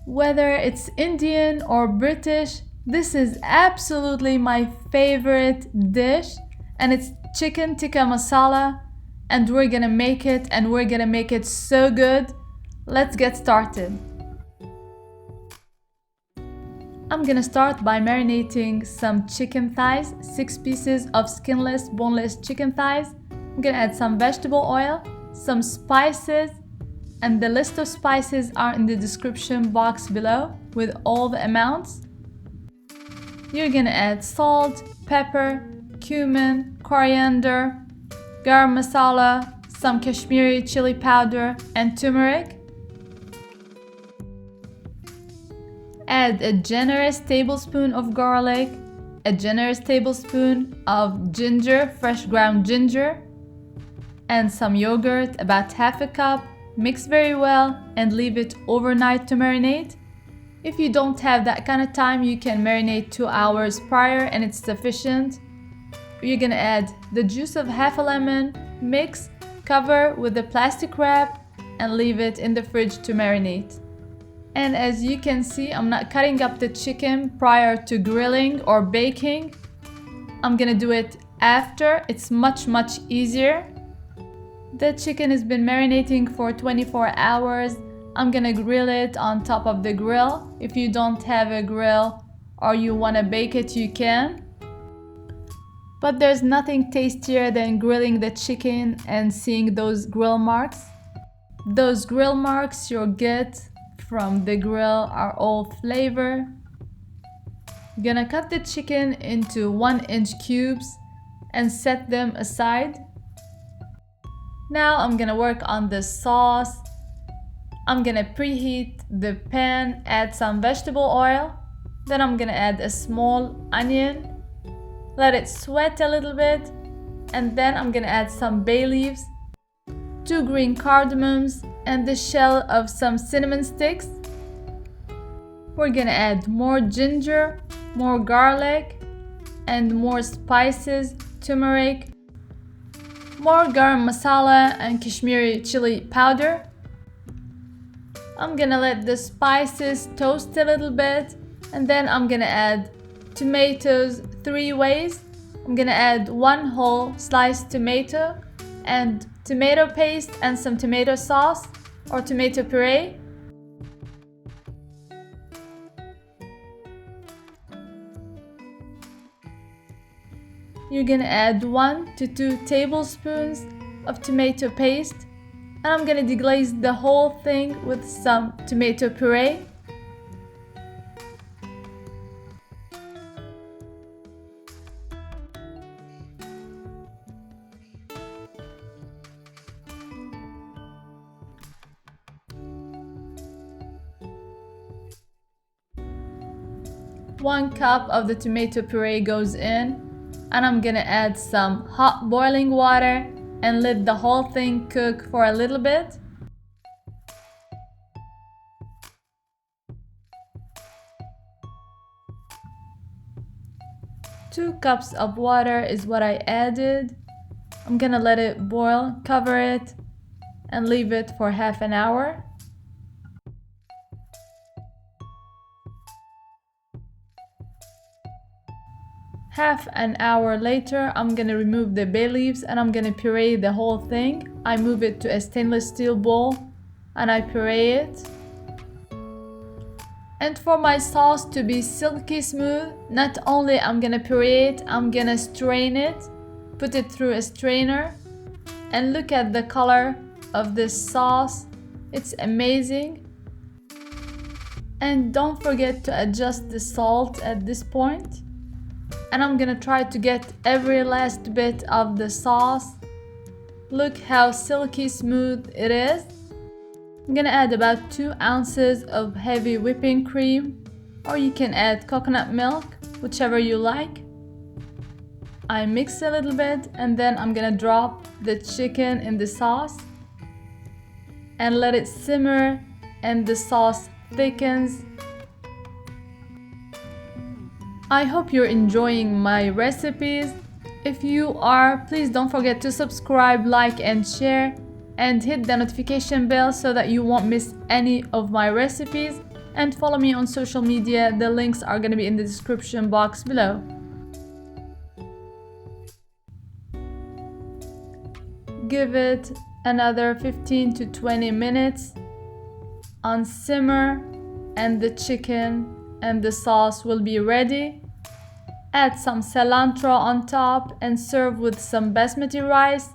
Whether it's Indian or British, this is absolutely my favorite dish, and it's Chicken Tikka Masala, and we're gonna make it so good. Let's get started. I'm gonna start by marinating some chicken thighs, 6 pieces of skinless, boneless chicken thighs. I'm gonna add some vegetable oil, some spices, and the list of spices are in the description box below with all the amounts. You're gonna add salt, pepper, cumin, coriander, garam masala, some Kashmiri chili powder, and turmeric. Add a generous tablespoon of garlic, a generous tablespoon of ginger, fresh ground ginger, and some yogurt, about half a cup. Mix very well and leave it overnight to marinate. If you don't have that kind of time, you can marinate 2 hours prior and it's sufficient. You're gonna add the juice of half a lemon, mix, cover with a plastic wrap, and leave it in the fridge to marinate. And as you can see, I'm not cutting up the chicken prior to grilling or baking. I'm gonna do it after. It's much easier. The chicken has been marinating for 24 hours. I'm gonna grill it on top of the grill. If you don't have a grill or you wanna bake it, you can. But there's nothing tastier than grilling the chicken and seeing those grill marks. Those grill marks you'll get from the grill are all flavor. I'm gonna cut the chicken into 1-inch cubes and set them aside. Now I'm gonna work on the sauce. I'm gonna preheat the pan, add some vegetable oil. Then I'm gonna add a small onion. Let it sweat a little bit. And then I'm gonna add some bay leaves, 2 green cardamoms, and the shell of some cinnamon sticks. We're gonna add more ginger, more garlic, and more spices, turmeric, more garam masala and Kashmiri chili powder. I'm gonna let the spices toast a little bit, and then I'm gonna add tomatoes 3 ways. I'm gonna add 1 whole sliced tomato and tomato paste and some tomato sauce or tomato puree. You're gonna add 1 to 2 tablespoons of tomato paste, and I'm gonna deglaze the whole thing with some tomato puree. One cup of the tomato puree goes in, and I'm gonna add some hot boiling water and let the whole thing cook for a little bit. Two cups of water is what I added. I'm gonna let it boil, cover it, and leave it for half an hour. Half an hour later, I'm gonna remove the bay leaves and I'm gonna puree the whole thing. I move it to a stainless steel bowl and I puree it. And for my sauce to be silky smooth, not only I'm gonna puree it, I'm gonna strain it, put it through a strainer, and look at the color of this sauce. It's amazing. And don't forget to adjust the salt at this point. And I'm gonna try to get every last bit of the sauce. Look how silky smooth it is. I'm gonna add about 2 ounces of heavy whipping cream, or you can add coconut milk, whichever you like. I mix a little bit and then I'm gonna drop the chicken in the sauce and let it simmer and the sauce thickens. I hope you're enjoying my recipes. If you are, please don't forget to subscribe, like and share, and hit the notification bell so that you won't miss any of my recipes. and follow me on social media. The links are going to be in the description box below. Give it another 15 to 20 minutes on simmer, and the chicken and the sauce will be ready. Add some cilantro on top and serve with some basmati rice.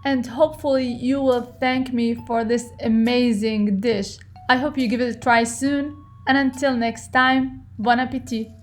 And hopefully you will thank me for this amazing dish. I hope you give it a try soon, and until next time, bon appétit!